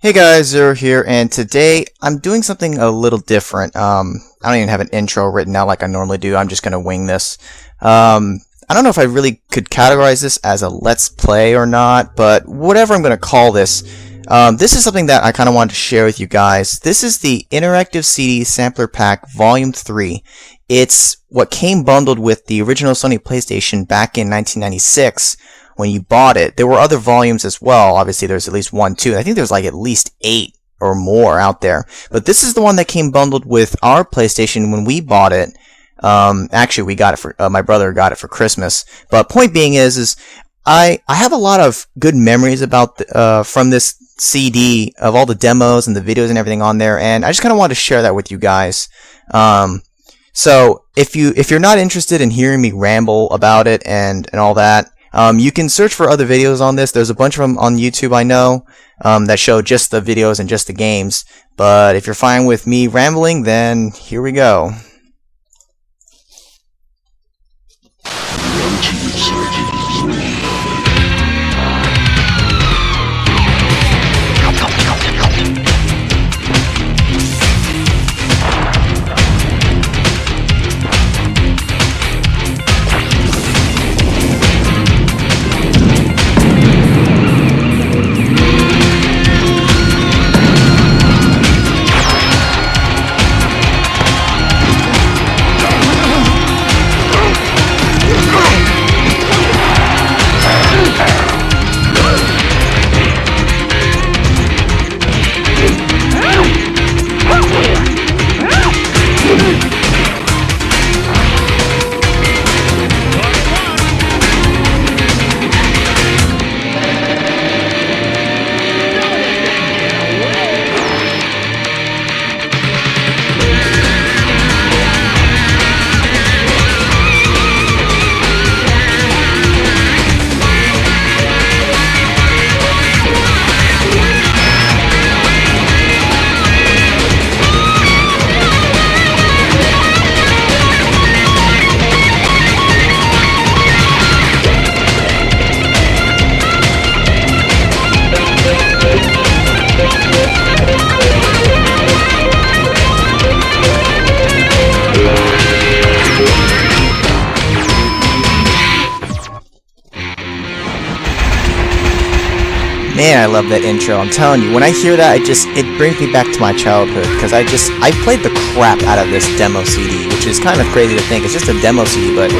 Hey guys, Zero here, and today I'm doing something a little different. I don't even have an intro written out like I normally do. I'm just gonna wing this. I don't know if I really could categorize this as a let's play or not, but whatever I'm gonna call this. This is something that I kind of wanted to share with you guys. This is the Interactive CD Sampler Pack Volume 3. It's what came bundled with the original Sony PlayStation back in 1996. When you bought it. There were other volumes as well. Obviously, there's at least 1, 2. I think there's like at least 8 or more out there. But this is the one that came bundled with our PlayStation when we bought it. Actually, we got it for my brother got it for Christmas. But point being is I have a lot of good memories about from this CD of all the demos and the videos and everything on there, and I just kind of wanted to share that with you guys. So if you're not interested in hearing me ramble about it and all that. You can search for other videos on this. There's a bunch of them on YouTube, I know, that show just the videos and just the games. But if you're fine with me rambling, then here we go. Man, I love that intro. I'm telling you, when I hear that, it brings me back to my childhood, because I played the crap out of this demo CD, which is kind of crazy to think. It's just a demo CD, but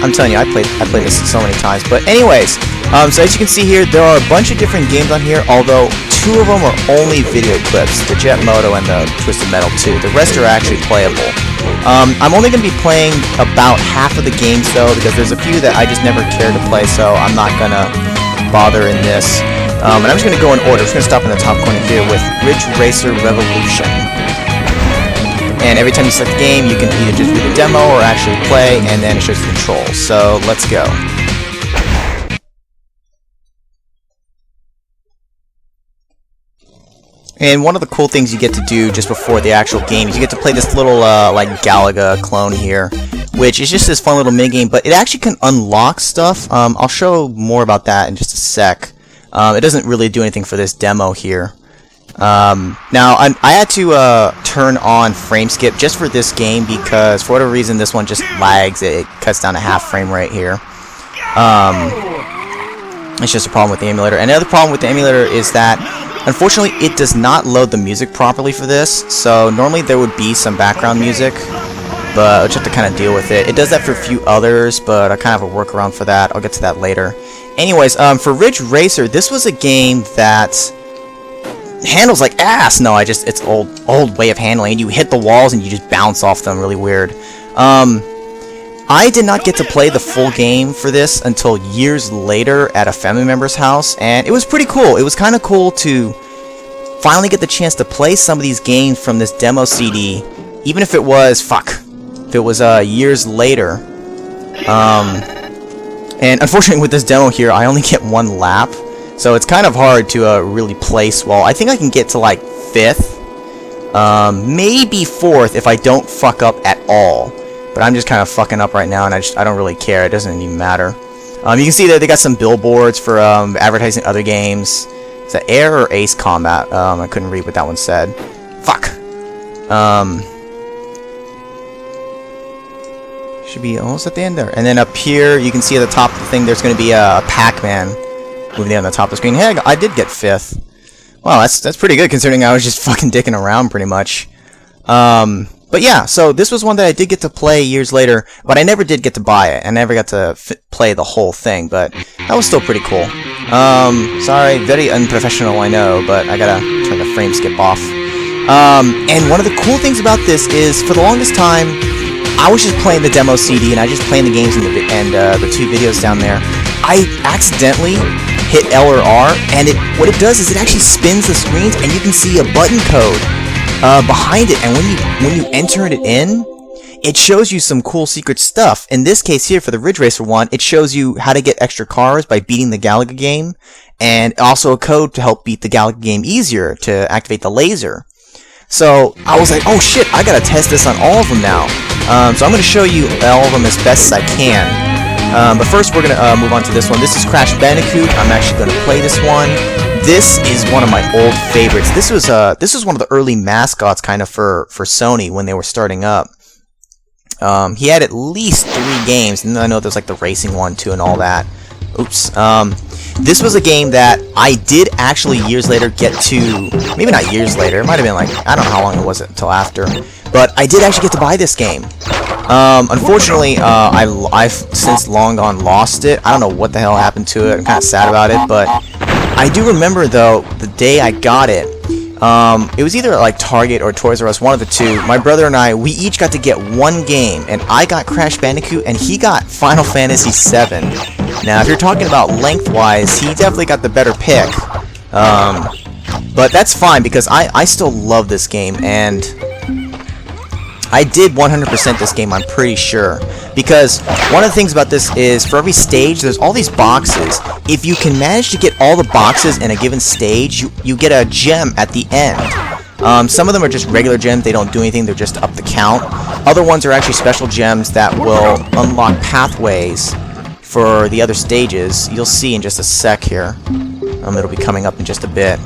I'm telling you, I played this so many times. But anyways, so as you can see here, there are a bunch of different games on here, although 2 of them are only video clips, the Jet Moto and the Twisted Metal 2. The rest are actually playable. I'm only going to be playing about half of the games, though, because there's a few that I just never cared to play, so I'm not going to bother in this. And I'm just going to go in order. I'm just going to stop in the top corner here with Ridge Racer Revolution. And every time you select the game, you can either just read the demo or actually play, and then it shows the controls. So let's go. And one of the cool things you get to do just before the actual game is you get to play this little like Galaga clone here, which is just this fun little minigame, but it actually can unlock stuff. I'll show more about that in just a sec. It doesn't really do anything for this demo here. Now, I had to turn on frame skip just for this game because for whatever reason this one just lags. It cuts down to half frame rate here. It's just a problem with the emulator. And the other problem with the emulator is that unfortunately it does not load the music properly for this. So normally there would be some background music, but I'll just have to kind of deal with it. It does that for a few others, but I kind of have a workaround for that. I'll get to that later. Anyways, for Ridge Racer, this was a game that handles like ass. No, it's old way of handling. You hit the walls and you just bounce off them. Really weird. I did not get to play the full game for this until years later at a family member's house, and it was pretty cool. It was kind of cool to finally get the chance to play some of these games from this demo CD, even if it was years later. And unfortunately with this demo here, I only get 1 lap, so it's kind of hard to really place well. I think I can get to like 5th, maybe 4th if I don't fuck up at all. But I'm just kind of fucking up right now, and I don't really care. It doesn't even matter. You can see that they got some billboards for advertising other games. Is that air or ace combat? I couldn't read what that one said. Fuck. Should be almost at the end there. And then up here, you can see at the top of the thing, there's going to be a Pac-Man moving there on the top of the screen. Hey, I did get 5th. Wow, that's pretty good considering I was just fucking dicking around pretty much. But yeah, so this was one that I did get to play years later, but I never did get to buy it. I never got to play the whole thing, but that was still pretty cool. Sorry, very unprofessional, I know, but I gotta turn the frame skip off. And one of the cool things about this is, for the longest time, I was just playing the demo CD, and I was just playing the games and the 2 videos down there. I accidentally hit L or R, and what it does is it actually spins the screens, and you can see a button code behind it, and when you enter it in, it shows you some cool secret stuff. In this case here, for the Ridge Racer one, it shows you how to get extra cars by beating the Galaga game, and also a code to help beat the Galaga game easier to activate the laser. So I was like, oh shit, I gotta test this on all of them now. So I'm gonna show you all of them as best as I can. But first we're gonna move on to this one. This is Crash Bandicoot. I'm actually gonna play this one. This is one of my old favorites. This was one of the early mascots kind of for Sony when they were starting up. He had at least 3 games, and I know there's like the racing one too and all that. Oops. This was a game that I did actually years later get to, maybe not years later, it might have been like, I don't know how long it was until after, but I did actually get to buy this game. Unfortunately, I've since long gone lost it. I don't know what the hell happened to it. I'm kind of sad about it, but I do remember though, the day I got it, it was either at like Target or Toys R Us, one of the 2. My brother and I, we each got to get 1 game, and I got Crash Bandicoot, and he got Final Fantasy VII. Now, if you're talking about lengthwise, he definitely got the better pick. But that's fine, because I still love this game, and I did 100% this game, I'm pretty sure. Because one of the things about this is, for every stage, there's all these boxes. If you can manage to get all the boxes in a given stage, you get a gem at the end. Some of them are just regular gems, they don't do anything, they're just up the count. Other ones are actually special gems that will unlock pathways for the other stages. You'll see in just a sec here. It'll be coming up in just a bit.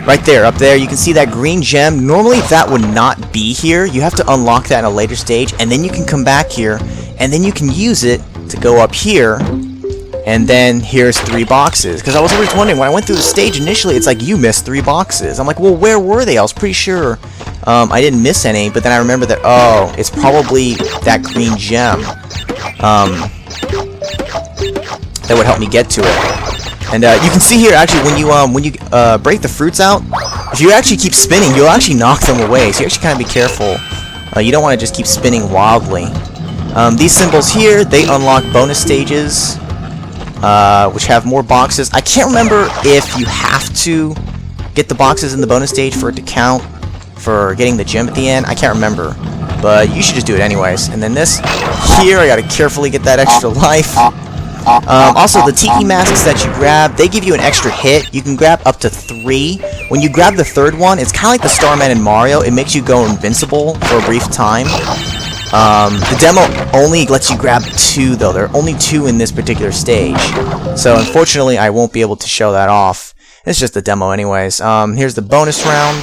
Right there, up there, you can see that green gem. Normally that would not be here. You have to unlock that in a later stage, and then you can come back here, and then you can use it to go up here, and then here's 3 boxes. Because I was always wondering, when I went through the stage initially, it's like, you missed 3 boxes. I'm like, well, where were they? I was pretty sure I didn't miss any, but then I remember that, oh, it's probably that green gem that would help me get to it. And you can see here, actually, when you break the fruits out, if you actually keep spinning, you'll actually knock them away. So you actually kind of be careful. You don't want to just keep spinning wildly. These symbols here, they unlock bonus stages, which have more boxes. I can't remember if you have to get the boxes in the bonus stage for it to count for getting the gem at the end. I can't remember, but you should just do it anyways. And then this here, I gotta carefully get that extra life. Also, the tiki masks that you grab, they give you an extra hit. You can grab up to 3. When you grab the 3rd one, it's kind of like the Starman in Mario. It makes you go invincible for a brief time. The demo only lets you grab 2, though. There are only 2 in this particular stage. So, unfortunately, I won't be able to show that off. It's just a demo anyways. Here's the bonus round.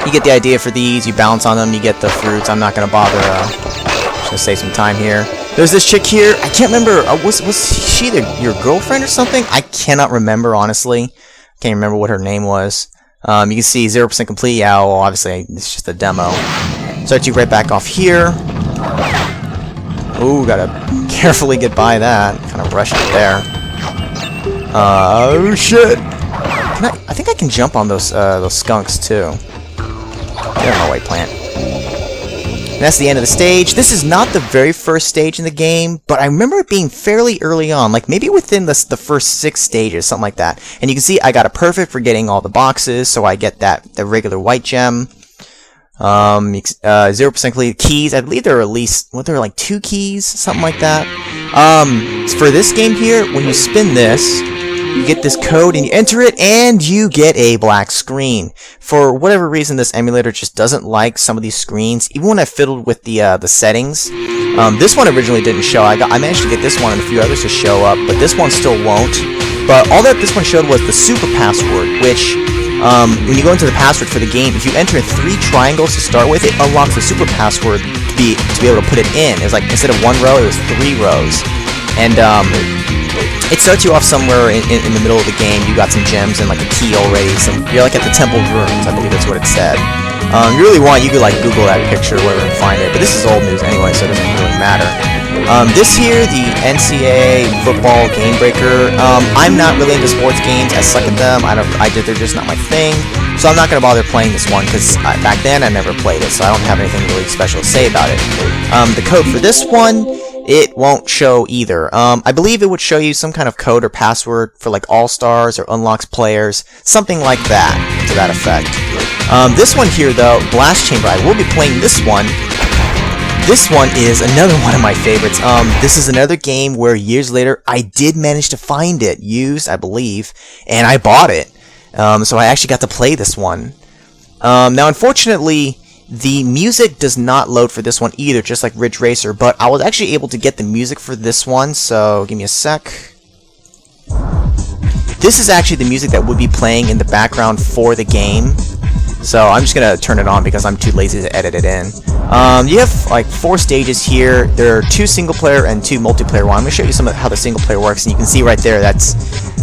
You get the idea for these. You bounce on them, you get the fruits. I'm not going to bother. Just going to save some time here. There's this chick here. I can't remember. Was she your girlfriend or something? I cannot remember, honestly. Can't remember what her name was. You can see 0% complete. Yeah, well, obviously, it's just a demo. Start you right back off here. Ooh, gotta carefully get by that. Kind of rushed it there. Oh, shit. I think I can jump on those skunks, too. Get on my white plant. And that's the end of the stage. This is not the very first stage in the game, but I remember it being fairly early on, like maybe within the first 6 stages, something like that. And you can see I got a perfect for getting all the boxes, so I get the regular white gem. 0% complete keys. I believe there are at least, there are like 2 keys, something like that. For this game here, when you spin this, You get this code and you enter it and you get a black screen. For whatever reason, this emulator just doesn't like some of these screens. Even when I fiddled with the settings, this one originally didn't show. I managed to get this one and a few others to show up, but this one still won't. But all that this one showed was the super password, which when you go into the password for the game, if you enter 3 triangles to start with, it unlocks the super password to be able to put it in. It was like, instead of 1 row, it was 3 rows. And it starts you off somewhere in the middle of the game. You got some gems and like a key already. You're like at the Temple of Ruins, I believe that's what it said. You really want, you could like Google that picture or whatever and find it, but this is old news anyway, so it doesn't really matter. This here, the NCAA football Gamebreaker, I'm not really into sports games. I suck at them. They're just not my thing. So I'm not going to bother playing this one, because back then I never played it, so I don't have anything really special to say about it. The code for this one, it won't show either. I believe it would show you some kind of code or password for like All-Stars or unlocks players, something like that, to that effect. This one here though, Blast Chamber, I will be playing this one. This one is another one of my favorites. This is another game where years later I did manage to find it, used I believe, and I bought it. So I actually got to play this one. Now unfortunately, the music does not load for this one either, just like Ridge Racer, but I was actually able to get the music for this one, so give me a sec. This is actually the music that would be playing in the background for the game. So I'm just going to turn it on because I'm too lazy to edit it in. You have like 4 stages here. There are 2 single player and 2 multiplayer ones. I'm going to show you some of how the single player works, and you can see right there that's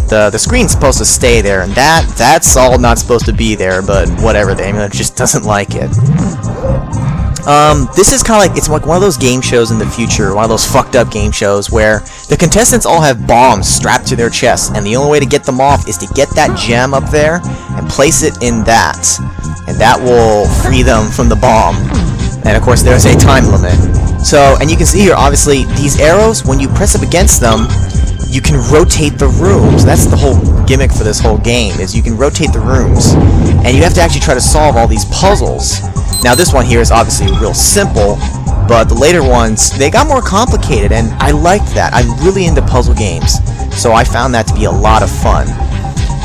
the screen's supposed to stay there, and that's all not supposed to be there, but whatever, the emulator just doesn't like it. This is kind of like, it's like one of those game shows in the future, one of those fucked up game shows where the contestants all have bombs strapped to their chests, and the only way to get them off is to get that gem up there and place it in that, and that will free them from the bomb. And of course there's a time limit. So, and you can see here, obviously, these arrows, when you press up against them, you can rotate the rooms. That's the whole gimmick for this whole game, is you can rotate the rooms, and you have to actually try to solve all these puzzles. Now this one here is obviously real simple, but the later ones, they got more complicated, and I liked that. I'm really into puzzle games, so I found that to be a lot of fun.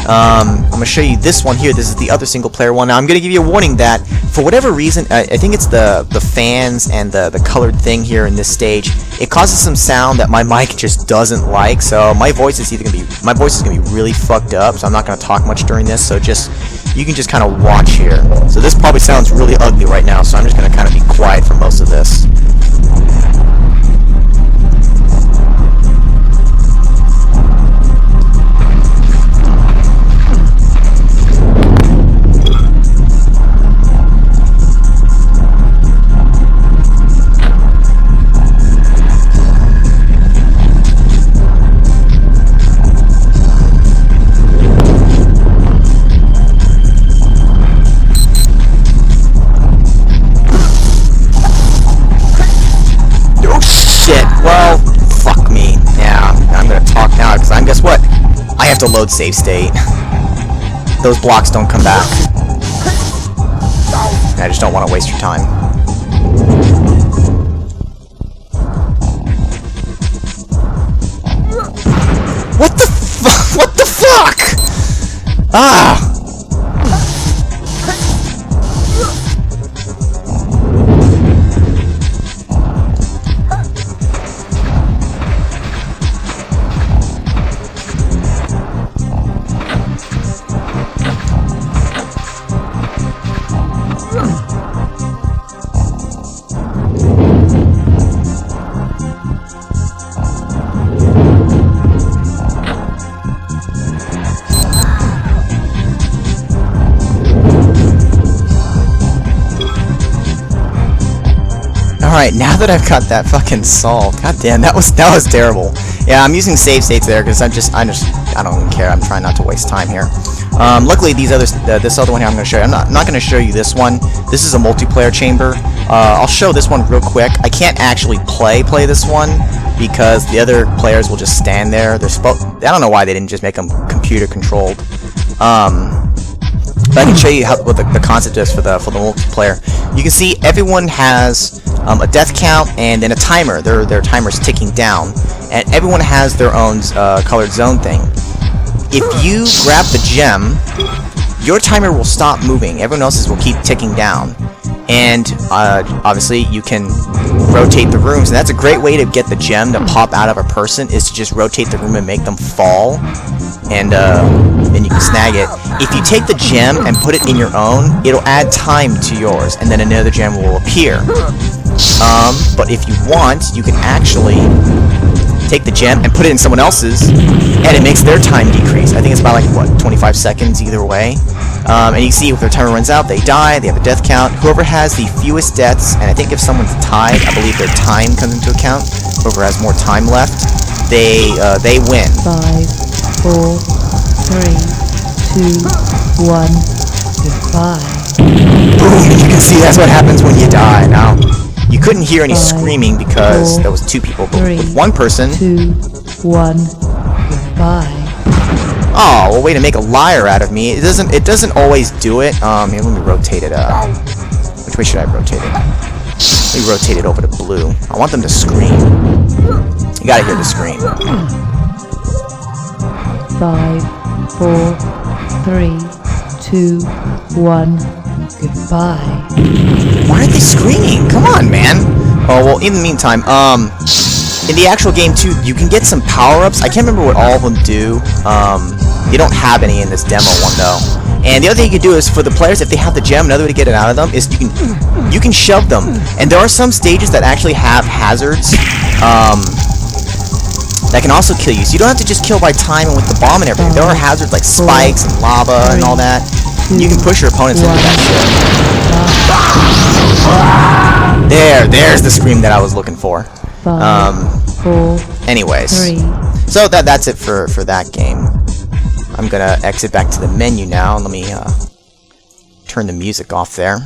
I'm going to show you this one here. This is the other single player one. Now I'm going to give you a warning that for whatever reason, I think it's the fans and the colored thing here in this stage, it causes some sound that my mic just doesn't like, so my voice is going to be really fucked up, so I'm not going to talk much during this, so you can just kind of watch here. So this probably sounds really ugly right now, so I'm just going to kind of be quiet for most of this. Well, fuck me. Yeah, I'm gonna talk now because guess what? I have to load save state. Those blocks don't come back. I just don't want to waste your time. What the fuck? What the fuck? Ah! Alright, now that I've got that fucking solved, god damn, that was terrible. Yeah, I'm using save states there because I don't even care. I'm trying not to waste time here. Luckily, this other one here I'm going to show you. I'm not going to show you this one. This is a multiplayer chamber. I'll show this one real quick. I can't actually play this one because the other players will just stand there. I don't know why they didn't just make them computer controlled. But I can show you what the concept is for the multiplayer. You can see everyone has a death count and then a timer. Their timer's ticking down, and everyone has their own colored zone thing. if you grab the gem, your timer will stop moving. Everyone else's will keep ticking down. And obviously you can rotate the rooms, and that's a great way to get the gem to pop out of a person, is to just rotate the room and make them fall, and then you can snag it. If you take the gem and put it in your own, it'll add time to yours, and then another gem will appear. But if you want, you can actually take the gem and put it in someone else's, and it makes their time decrease. I think it's about like, what, 25 seconds either way. And you can see if their timer runs out, they die, they have a death count. Whoever has the fewest deaths, and I think if someone's tied, I believe their time comes into account. Whoever has more time left, they win. 5, 4, 3, 2, 1, goodbye. Boom! You can see that's what happens when you die. Now, you couldn't hear any screaming because there was 2 people, but with 1 person... 2, 1, goodbye. Oh, well, way to make a liar out of me. It doesn't always do it. Here, let me rotate it. Which way should I rotate it? Let me rotate it over to blue. I want them to scream. You gotta hear the scream. 5, 4, 3, 2, 1, goodbye. Why aren't they screaming? Come on, man. Oh, well, in the meantime, in the actual game, too, you can get some power-ups. I can't remember what all of them do. You don't have any in this demo one, though. And the other thing you can do is, for the players, if they have the gem, another way to get it out of them is you can shove them. And there are some stages that actually have hazards that can also kill you. So you don't have to just kill by time and with the bomb and everything. There are hazards like spikes and lava and all that. You can push your opponents into that shit. There's the scream that I was looking for. Anyways, so that's it for that game. I'm gonna exit back to the menu now. Let me turn the music off there.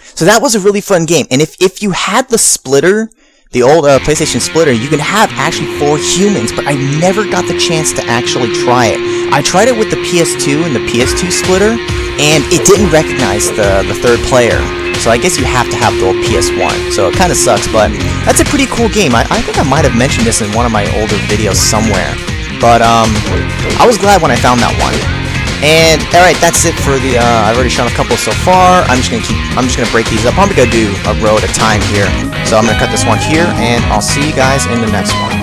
So that was a really fun game, and if you had the splitter, the old PlayStation splitter, you can have actually 4 humans, but I never got the chance to actually try it. I tried it with the PS2 and the PS2 splitter, and it didn't recognize the 3rd player. So I guess you have to have the old PS1. So it kind of sucks, but that's a pretty cool game. I think I might have mentioned this in one of my older videos somewhere. But I was glad when I found that one. And alright, that's it for the I've already shown a couple so far. I'm just gonna break these up. I'm gonna do a row at a time here. So I'm gonna cut this one here, and I'll see you guys in the next one.